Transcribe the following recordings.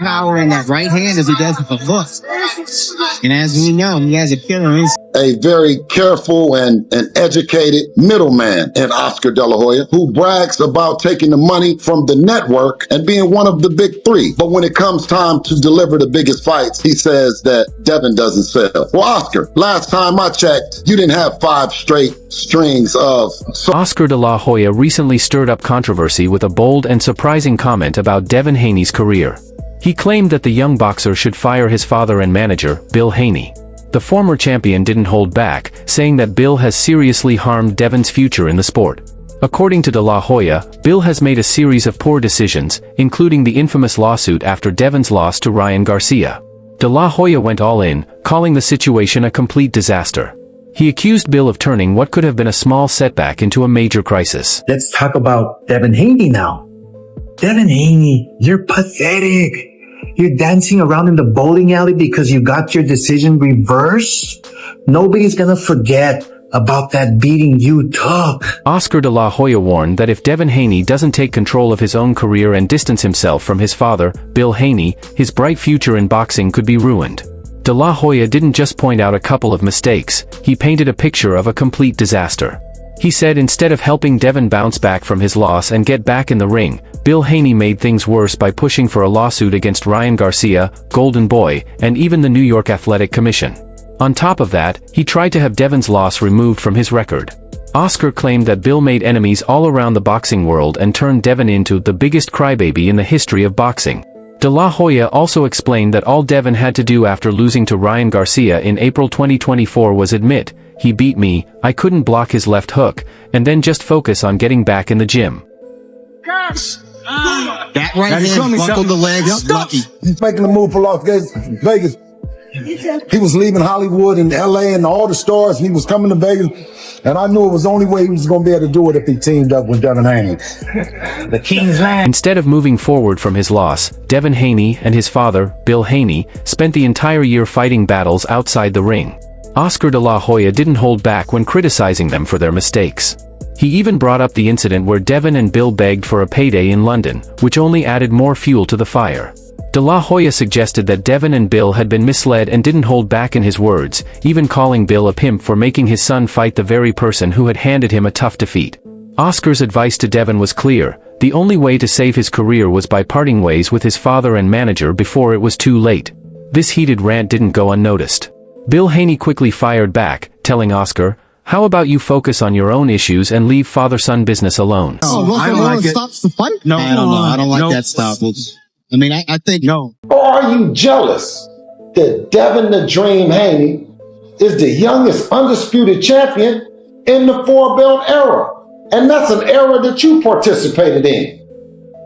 power in that right hand as he does with the left. And as we know, he has a killer instinct. A very careful and educated middleman in Oscar De La Hoya, who brags about taking the money from the network and being one of the big three. But when it comes time to deliver the biggest fights, he says that Devin doesn't sell. Well, Oscar, last time I checked, you didn't have 5 straight strings of... Oscar De La Hoya recently stirred up controversy with a bold and surprising comment about Devin Haney's career. He claimed that the young boxer should fire his father and manager, Bill Haney. The former champion didn't hold back, saying that Bill has seriously harmed Devin's future in the sport. According to De La Hoya, Bill has made a series of poor decisions, including the infamous lawsuit after Devin's loss to Ryan Garcia. De La Hoya went all in, calling the situation a complete disaster. He accused Bill of turning what could have been a small setback into a major crisis. Let's talk about Devin Haney now. Devin Haney, you're pathetic. You're dancing around in the bowling alley because you got your decision reversed? Nobody's gonna forget about that beating you took. Oscar De La Hoya warned that if Devin Haney doesn't take control of his own career and distance himself from his father, Bill Haney, his bright future in boxing could be ruined. De La Hoya didn't just point out a couple of mistakes, he painted a picture of a complete disaster. He said instead of helping Devin bounce back from his loss and get back in the ring, Bill Haney made things worse by pushing for a lawsuit against Ryan Garcia, Golden Boy, and even the New York Athletic Commission. On top of that, he tried to have Devin's loss removed from his record. Oscar claimed that Bill made enemies all around the boxing world and turned Devin into the biggest crybaby in the history of boxing. De La Hoya also explained that all Devin had to do after losing to Ryan Garcia in April 2024 was admit, "He beat me, I couldn't block his left hook," and then just focus on getting back in the gym. That right hand buckled the legs, lucky. Making the move for Las Vegas. He was leaving Hollywood and LA and all the stars, and he was coming to Vegas. And I knew it was the only way he was going to be able to do it if he teamed up with Devin Haney. The King's Land. Instead of moving forward from his loss, Devin Haney and his father, Bill Haney, spent the entire year fighting battles outside the ring. Oscar De La Hoya didn't hold back when criticizing them for their mistakes. He even brought up the incident where Devin and Bill begged for a payday in London, which only added more fuel to the fire. De La Hoya suggested that Devin and Bill had been misled and didn't hold back in his words, even calling Bill a pimp for making his son fight the very person who had handed him a tough defeat. Oscar's advice to Devin was clear: the only way to save his career was by parting ways with his father and manager before it was too late. This heated rant didn't go unnoticed. Bill Haney quickly fired back, telling Oscar, "How about you focus on your own issues and leave father-son business alone?" I don't like it. Stops the fight? No, I don't know. I don't like that stop. I mean, I think no. Or are you jealous that Devin the Dream Haney is the youngest undisputed champion in the 4-belt era? And that's an era that you participated in.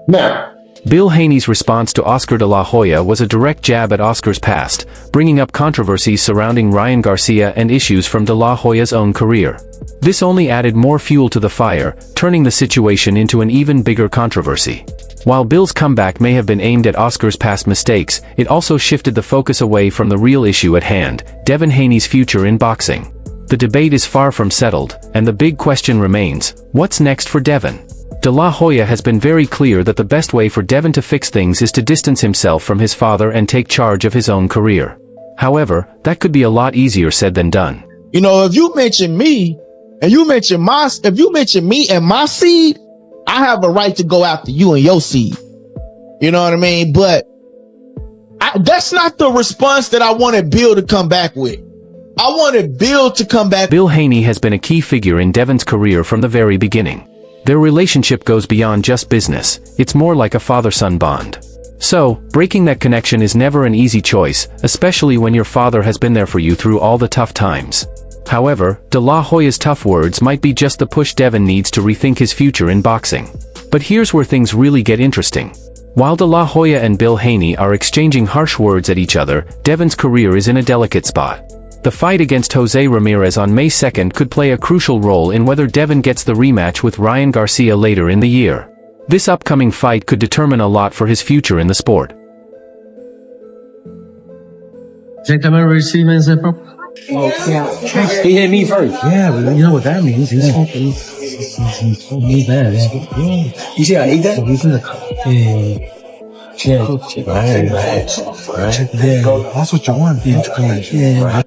Now, Bill Haney's response to Oscar De La Hoya was a direct jab at Oscar's past, bringing up controversies surrounding Ryan Garcia and issues from De La Hoya's own career. This only added more fuel to the fire, turning the situation into an even bigger controversy. While Bill's comeback may have been aimed at Oscar's past mistakes, it also shifted the focus away from the real issue at hand, Devin Haney's future in boxing. The debate is far from settled, and the big question remains: what's next for Devin? De La Hoya has been very clear that the best way for Devin to fix things is to distance himself from his father and take charge of his own career. However, that could be a lot easier said than done. You know, if you mention me, and if you mention me and my seed, I have a right to go after you and your seed. You know what I mean? But that's not the response that I wanted Bill to come back with. I wanted Bill to come back. Bill Haney has been a key figure in Devin's career from the very beginning. Their relationship goes beyond just business, it's more like a father-son bond. So, breaking that connection is never an easy choice, especially when your father has been there for you through all the tough times. However, De La Hoya's tough words might be just the push Devin needs to rethink his future in boxing. But here's where things really get interesting. While De La Hoya and Bill Haney are exchanging harsh words at each other, Devin's career is in a delicate spot. The fight against Jose Ramirez on May 2nd could play a crucial role in whether Devin gets the rematch with Ryan Garcia later in the year. This upcoming fight could determine a lot for his future in the sport. Gentlemen, receiving the phone. Oh, yeah. He hit me first. Yeah, but you know what that means. He's fucking me bad. Yeah. You see how I ate that? Yeah. Yeah. Right. Yeah. That's what you want. Yeah.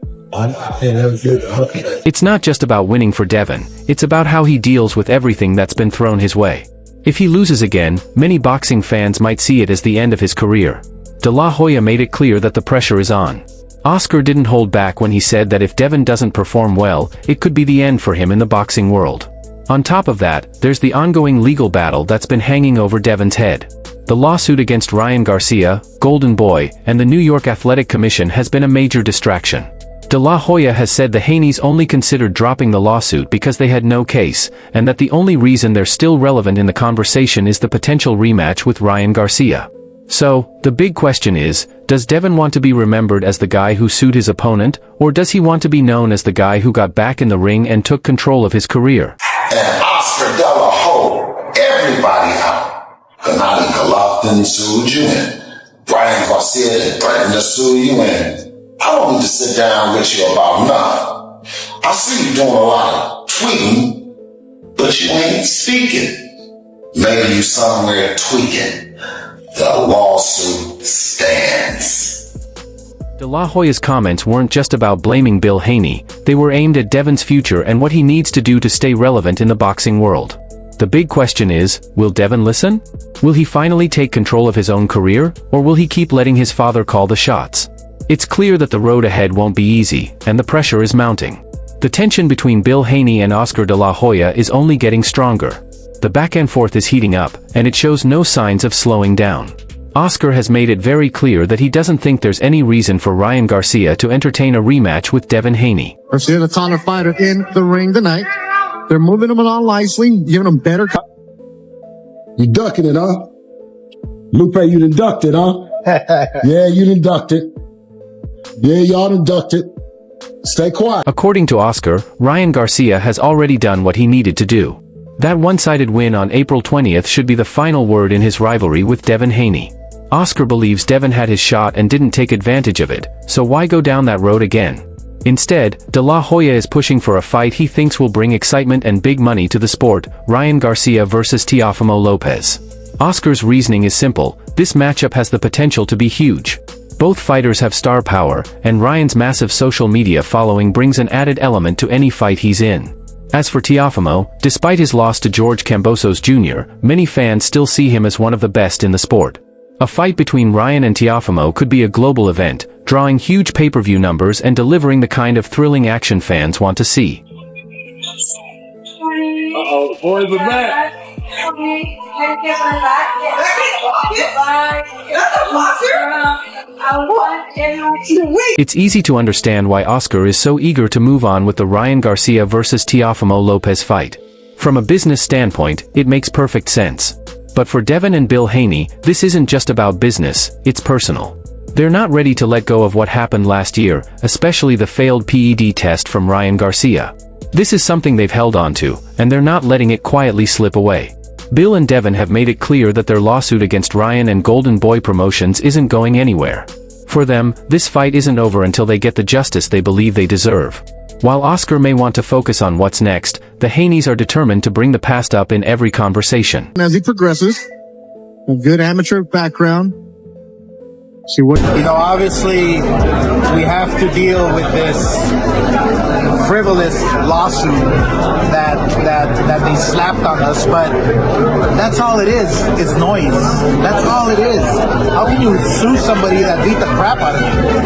It's not just about winning for Devin, it's about how he deals with everything that's been thrown his way. If he loses again, many boxing fans might see it as the end of his career. De La Hoya made it clear that the pressure is on. Oscar didn't hold back when he said that if Devin doesn't perform well, it could be the end for him in the boxing world. On top of that, there's the ongoing legal battle that's been hanging over Devin's head. The lawsuit against Ryan Garcia, Golden Boy, and the New York Athletic Commission has been a major distraction. De La Hoya has said the Haneys only considered dropping the lawsuit because they had no case, and that the only reason they're still relevant in the conversation is the potential rematch with Ryan Garcia. So, the big question is, does Devin want to be remembered as the guy who sued his opponent, or does he want to be known as the guy who got back in the ring and took control of his career? And Oscar De La Hoya, everybody out. Gennady Golovkin sued you in. Brian Garcia threatened to sue you in. I don't need to sit down with you about nothing. I see you doing a lot of tweeting, but you ain't speaking. Maybe you somewhere tweaking. The lawsuit stands. De La Hoya's comments weren't just about blaming Bill Haney, they were aimed at Devin's future and what he needs to do to stay relevant in the boxing world. The big question is, will Devin listen? Will he finally take control of his own career, or will he keep letting his father call the shots? It's clear that the road ahead won't be easy, and the pressure is mounting. The tension between Bill Haney and Oscar De La Hoya is only getting stronger. The back and forth is heating up, and it shows no signs of slowing down. Oscar has made it very clear that he doesn't think there's any reason for Ryan Garcia to entertain a rematch with Devin Haney. Garcia, the taller fighter in the ring tonight. They're moving him along nicely, giving him better. You ducking it, huh? Lupe, you done ducked it, huh? Yeah, you done ducked it. Yeah, y'all done ducked it. Stay quiet. According to Oscar, Ryan Garcia has already done what he needed to do. That one-sided win on April 20th should be the final word in his rivalry with Devin Haney. Oscar believes Devin had his shot and didn't take advantage of it, so why go down that road again? Instead, De La Hoya is pushing for a fight he thinks will bring excitement and big money to the sport, Ryan Garcia versus Teofimo Lopez. Oscar's reasoning is simple, this matchup has the potential to be huge. Both fighters have star power, and Ryan's massive social media following brings an added element to any fight he's in. As for Teofimo, despite his loss to George Kambosos Jr., many fans still see him as one of the best in the sport. A fight between Ryan and Teofimo could be a global event, drawing huge pay-per-view numbers and delivering the kind of thrilling action fans want to see. Uh-oh, boys are back. It's easy to understand why Oscar is so eager to move on with the Ryan Garcia versus Teofimo Lopez fight. From a business standpoint, it makes perfect sense. But for Devin and Bill Haney, this isn't just about business, it's personal. They're not ready to let go of what happened last year, especially the failed PED test from Ryan Garcia. This is something they've held on to, and they're not letting it quietly slip away. Bill and Devin have made it clear that their lawsuit against Ryan and Golden Boy Promotions isn't going anywhere. For them, this fight isn't over until they get the justice they believe they deserve. While Oscar may want to focus on what's next, the Haneys are determined to bring the past up in every conversation. As he progresses, a good amateur background. See what Obviously, we have to deal with this frivolous lawsuit that they slapped on us, but that's all it is. It's noise. That's all it is. How can you sue somebody that beat the crap out of you?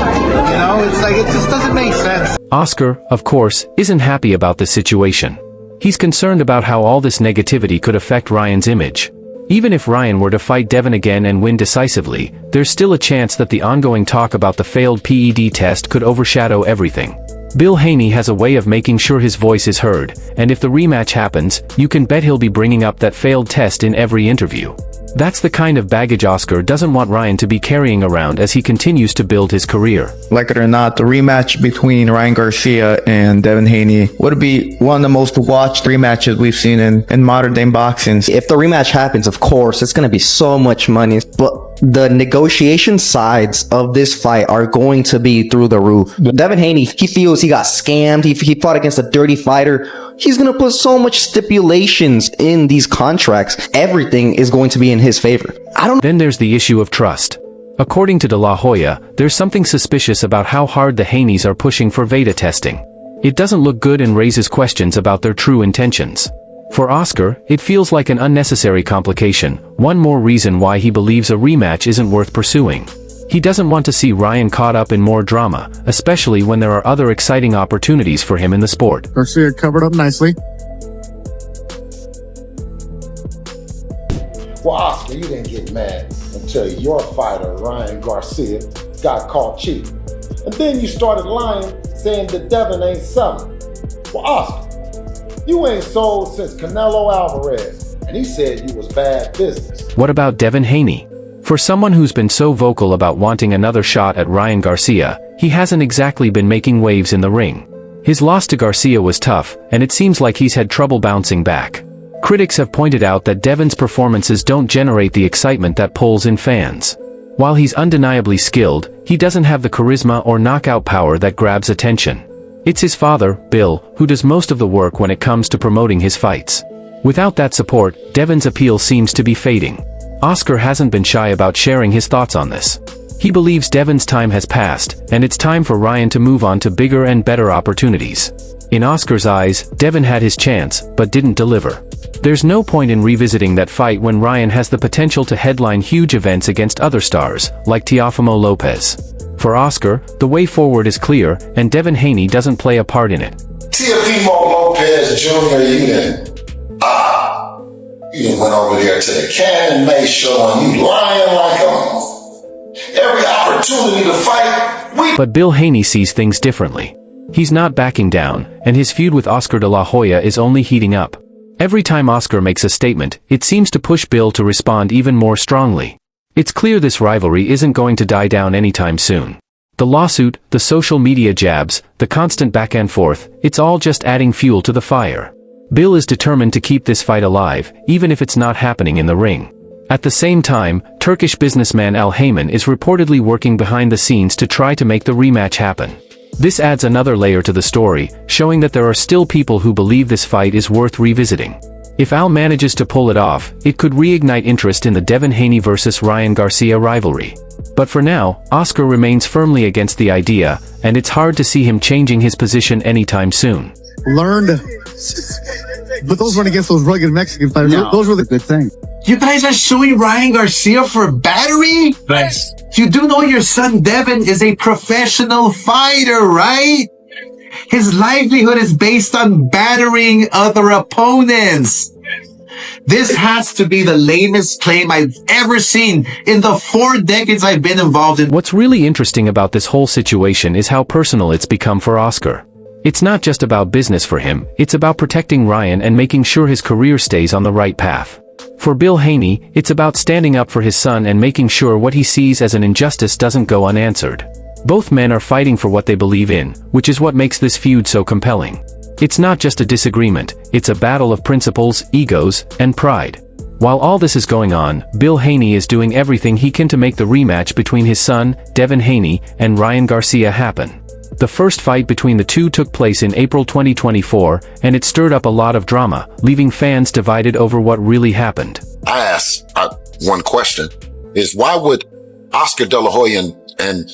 It's like, it just doesn't make sense. Oscar, of course, isn't happy about this situation. He's concerned about how all this negativity could affect Ryan's image. Even if Ryan were to fight Devin again and win decisively, there's still a chance that the ongoing talk about the failed PED test could overshadow everything. Bill Haney has a way of making sure his voice is heard, and if the rematch happens, you can bet he'll be bringing up that failed test in every interview. That's the kind of baggage Oscar doesn't want Ryan to be carrying around as he continues to build his career. Like it or not, the rematch between Ryan Garcia and Devin Haney would be one of the most watched rematches we've seen in modern day boxing. If the rematch happens, of course, it's going to be so much money. But the negotiation sides of this fight are going to be through the roof. Devin Haney, he feels he got scammed. He fought against a dirty fighter. He's going to put so much stipulations in these contracts. Everything is going to be in his favor. Then there's the issue of trust. According to De La Hoya, there's something suspicious about how hard the Haneys are pushing for Veda testing. It doesn't look good and raises questions about their true intentions. For Oscar, it feels like an unnecessary complication, one more reason why he believes a rematch isn't worth pursuing. He doesn't want to see Ryan caught up in more drama, especially when there are other exciting opportunities for him in the sport. Garcia covered up nicely. Well, Oscar, you didn't get mad until your fighter, Ryan Garcia, got caught cheating. And then you started lying, saying that Devin ain't selling. Well, Oscar, you ain't sold since Canelo Alvarez, and he said you was bad business. What about Devin Haney? For someone who's been so vocal about wanting another shot at Ryan Garcia, he hasn't exactly been making waves in the ring. His loss to Garcia was tough, and it seems like he's had trouble bouncing back. Critics have pointed out that Devin's performances don't generate the excitement that pulls in fans. While he's undeniably skilled, he doesn't have the charisma or knockout power that grabs attention. It's his father, Bill, who does most of the work when it comes to promoting his fights. Without that support, Devin's appeal seems to be fading. Oscar hasn't been shy about sharing his thoughts on this. He believes Devin's time has passed, and it's time for Ryan to move on to bigger and better opportunities. In Oscar's eyes, Devin had his chance, but didn't deliver. There's no point in revisiting that fight when Ryan has the potential to headline huge events against other stars, like Teofimo Lopez. For Oscar, the way forward is clear, and Devin Haney doesn't play a part in it. Teofimo Lopez Jr., you done went over there to the Cannon May show and you lying like every opportunity to fight. But Bill Haney sees things differently. He's not backing down, and his feud with Oscar De La Hoya is only heating up. Every time Oscar makes a statement, it seems to push Bill to respond even more strongly. It's clear this rivalry isn't going to die down anytime soon. The lawsuit, the social media jabs, the constant back and forth, it's all just adding fuel to the fire. Bill is determined to keep this fight alive, even if it's not happening in the ring. At the same time, Turkish businessman Al Heyman is reportedly working behind the scenes to try to make the rematch happen. This adds another layer to the story, showing that there are still people who believe this fight is worth revisiting. If Al manages to pull it off, it could reignite interest in the Devin Haney vs. Ryan Garcia rivalry. But for now, Oscar remains firmly against the idea, and it's hard to see him changing his position anytime soon. But those went against those rugged Mexican fighters. No, those were the good thing. You guys are suing Ryan Garcia for battery? Nice. You do know your son Devin is a professional fighter, right? His livelihood is based on battering other opponents. This has to be the lamest claim I've ever seen in the 4 decades I've been involved in. What's really interesting about this whole situation is how personal it's become for Oscar. It's not just about business for him, it's about protecting Ryan and making sure his career stays on the right path. For Bill Haney, it's about standing up for his son and making sure what he sees as an injustice doesn't go unanswered. Both men are fighting for what they believe in, which is what makes this feud so compelling. It's not just a disagreement, it's a battle of principles, egos, and pride. While all this is going on, Bill Haney is doing everything he can to make the rematch between his son, Devin Haney, and Ryan Garcia happen. The first fight between the two took place in April 2024, and it stirred up a lot of drama, leaving fans divided over what really happened. I asked one question, is why would Oscar De La Hoya and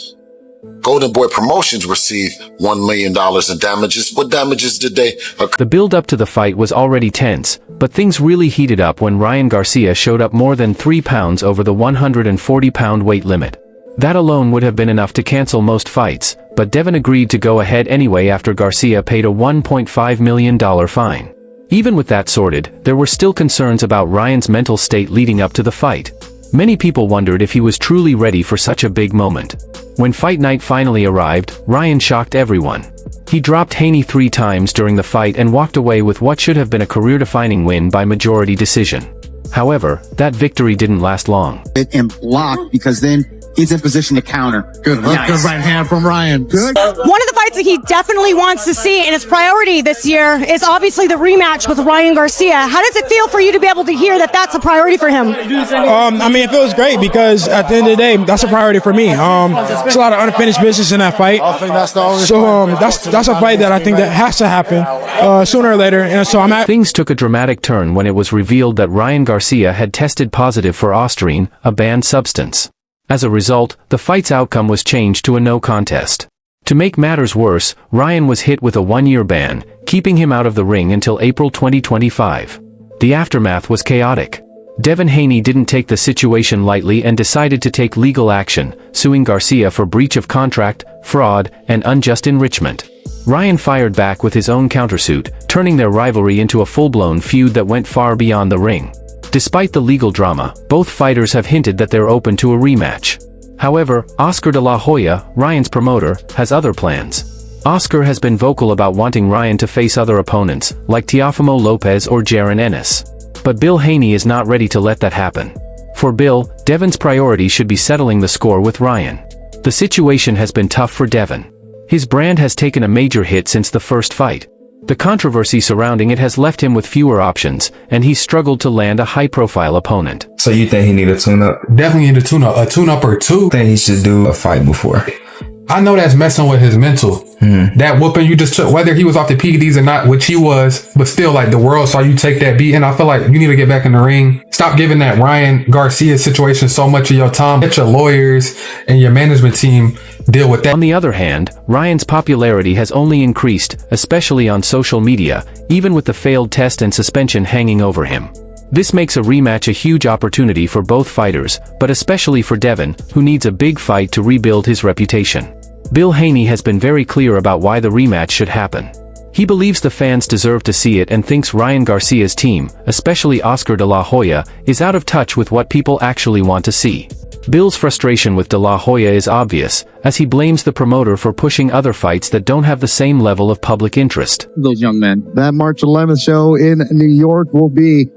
Golden Boy Promotions receive $1 million in damages? What damages did they occur? The build-up to the fight was already tense, but things really heated up when Ryan Garcia showed up more than 3 pounds over the 140-pound weight limit. That alone would have been enough to cancel most fights, but Devin agreed to go ahead anyway after Garcia paid a $1.5 million fine. Even with that sorted, there were still concerns about Ryan's mental state leading up to the fight. Many people wondered if he was truly ready for such a big moment. When fight night finally arrived, Ryan shocked everyone. He dropped Haney 3 times during the fight and walked away with what should have been a career-defining win by majority decision. However, that victory didn't last long. And blocked, because then he's in position to counter. Good right hand from Ryan. Good. One of the fights that he definitely wants to see, and his priority this year, is obviously the rematch with Ryan Garcia. How does it feel for you to be able to hear that that's a priority for him? I mean, it feels great because at the end of the day, that's a priority for me. There's a lot of unfinished business in that fight. I think that's the only that's a fight that I think that has to happen sooner or later. And so Things took a dramatic turn when it was revealed that Ryan Garcia had tested positive for Osterine, a banned substance. As a result, the fight's outcome was changed to a no contest. To make matters worse, Ryan was hit with a 1-year ban, keeping him out of the ring until April 2025. The aftermath was chaotic. Devin Haney didn't take the situation lightly and decided to take legal action, suing Garcia for breach of contract, fraud, and unjust enrichment. Ryan fired back with his own countersuit, turning their rivalry into a full-blown feud that went far beyond the ring. Despite the legal drama, both fighters have hinted that they're open to a rematch. However, Oscar de la Hoya, Ryan's promoter, has other plans. Oscar has been vocal about wanting Ryan to face other opponents, like Teofimo Lopez or Jaron Ennis. But Bill Haney is not ready to let that happen. For Bill, Devin's priority should be settling the score with Ryan. The situation has been tough for Devin. His brand has taken a major hit since the first fight. The controversy surrounding it has left him with fewer options, and he's struggled to land a high-profile opponent. So you think he need a tune-up? Definitely need a tune-up or two. I think he should do a fight before. I know that's messing with his mental. That whooping you just took, whether he was off the PEDs or not, which he was, but still, like, the world saw you take that beat, and I feel like you need to get back in the ring. Stop giving that Ryan Garcia situation so much of your time. Let your lawyers and your management team deal with that. On the other hand, Ryan's popularity has only increased, especially on social media, even with the failed test and suspension hanging over him. This makes a rematch a huge opportunity for both fighters, but especially for Devin, who needs a big fight to rebuild his reputation. Bill Haney has been very clear about why the rematch should happen. He believes the fans deserve to see it and thinks Ryan Garcia's team, especially Oscar de la Hoya, is out of touch with what people actually want to see. Bill's frustration with de la Hoya is obvious, as he blames the promoter for pushing other fights that don't have the same level of public interest. Those young men. That March 11th show in New York will be...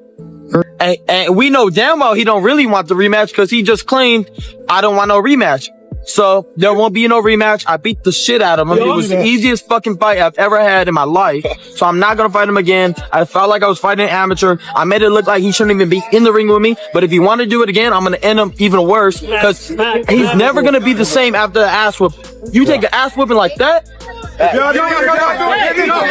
And we know damn well he don't really want the rematch because he just claimed, I don't want no rematch. So there won't be no rematch. I beat the shit out of him. It was the easiest fucking fight I've ever had in my life. So I'm not gonna fight him again. I felt like I was fighting an amateur. I made it look like he shouldn't even be in the ring with me. But if he want to do it again, I'm gonna end him even worse because he's never gonna be the same after the ass whoop. You take an ass whooping like that?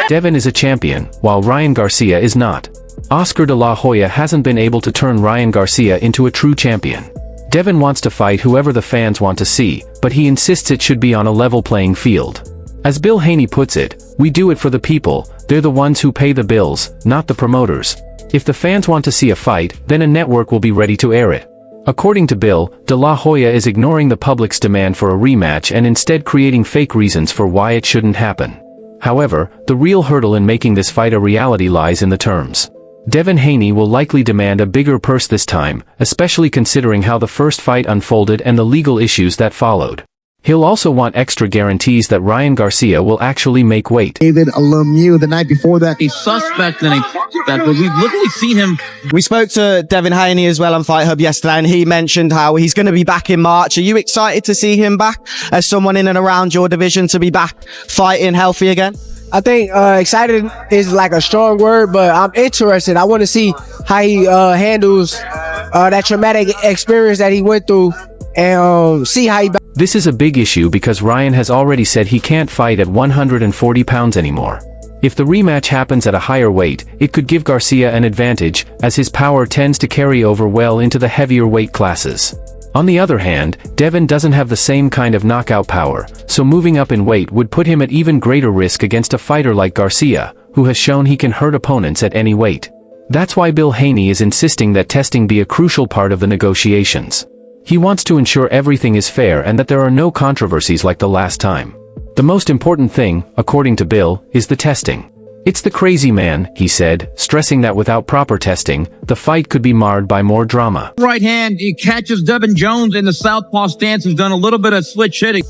Devin is a champion, while Ryan Garcia is not. Oscar de la Hoya hasn't been able to turn Ryan Garcia into a true champion. Devin wants to fight whoever the fans want to see, but he insists it should be on a level playing field. As Bill Haney puts it, we do it for the people, they're the ones who pay the bills, not the promoters. If the fans want to see a fight, then a network will be ready to air it. According to Bill, de la Hoya is ignoring the public's demand for a rematch and instead creating fake reasons for why it shouldn't happen. However, the real hurdle in making this fight a reality lies in the terms. Devin Haney will likely demand a bigger purse this time, especially considering how the first fight unfolded and the legal issues that followed. He'll also want extra guarantees that Ryan Garcia will actually make weight. David Lemieux the night before that. A suspect in a that, but we've literally seen him. We spoke to Devin Haney as well on Fight Hub yesterday, and he mentioned how he's going to be back in March. Are you excited to see him back as someone in and around your division to be back fighting healthy again? I think excited is like a strong word, but I'm interested. I want to see how he handles that traumatic experience that he went through and see how he... This is a big issue because Ryan has already said he can't fight at 140 pounds anymore. If the rematch happens at a higher weight, it could give Garcia an advantage, as his power tends to carry over well into the heavier weight classes. On the other hand, Devin doesn't have the same kind of knockout power, so moving up in weight would put him at even greater risk against a fighter like Garcia, who has shown he can hurt opponents at any weight. That's why Bill Haney is insisting that testing be a crucial part of the negotiations. He wants to ensure everything is fair and that there are no controversies like the last time. The most important thing, according to Bill, is the testing. It's the crazy man, he said, stressing that without proper testing, the fight could be marred by more drama. Right hand, he catches Devin Jones in the southpaw stance, who's done a little bit of switch hitting.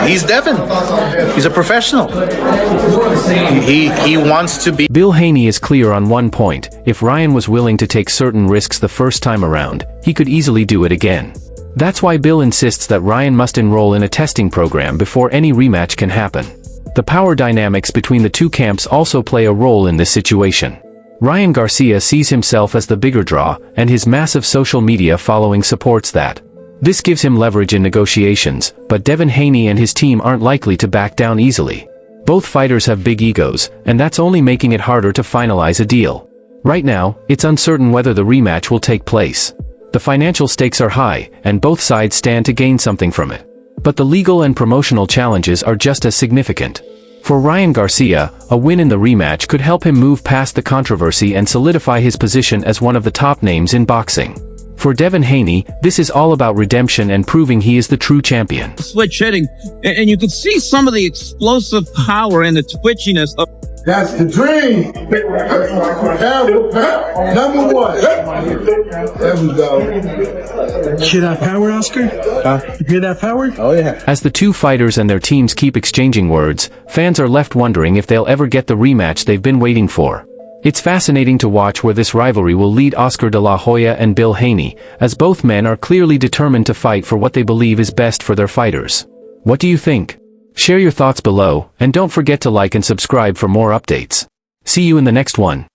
He's Devin. He's a professional. He wants to be. Bill Haney is clear on one point: if Ryan was willing to take certain risks the first time around, he could easily do it again. That's why Bill insists that Ryan must enroll in a testing program before any rematch can happen. The power dynamics between the two camps also play a role in this situation. Ryan Garcia sees himself as the bigger draw, and his massive social media following supports that. This gives him leverage in negotiations, but Devin Haney and his team aren't likely to back down easily. Both fighters have big egos, and that's only making it harder to finalize a deal. Right now, it's uncertain whether the rematch will take place. The financial stakes are high, and both sides stand to gain something from it. But the legal and promotional challenges are just as significant. For Ryan Garcia, a win in the rematch could help him move past the controversy and solidify his position as one of the top names in boxing. For Devin Haney, this is all about redemption and proving he is the true champion. Switch hitting, and you can see some of the explosive power and the twitchiness of. That's the dream. Number one. There we go. Hear that power, Oscar? You hear that power? Oh, yeah. As the two fighters and their teams keep exchanging words, fans are left wondering if they'll ever get the rematch they've been waiting for. It's fascinating to watch where this rivalry will lead Oscar de la Hoya and Bill Haney, as both men are clearly determined to fight for what they believe is best for their fighters. What do you think? Share your thoughts below, and don't forget to like and subscribe for more updates. See you in the next one.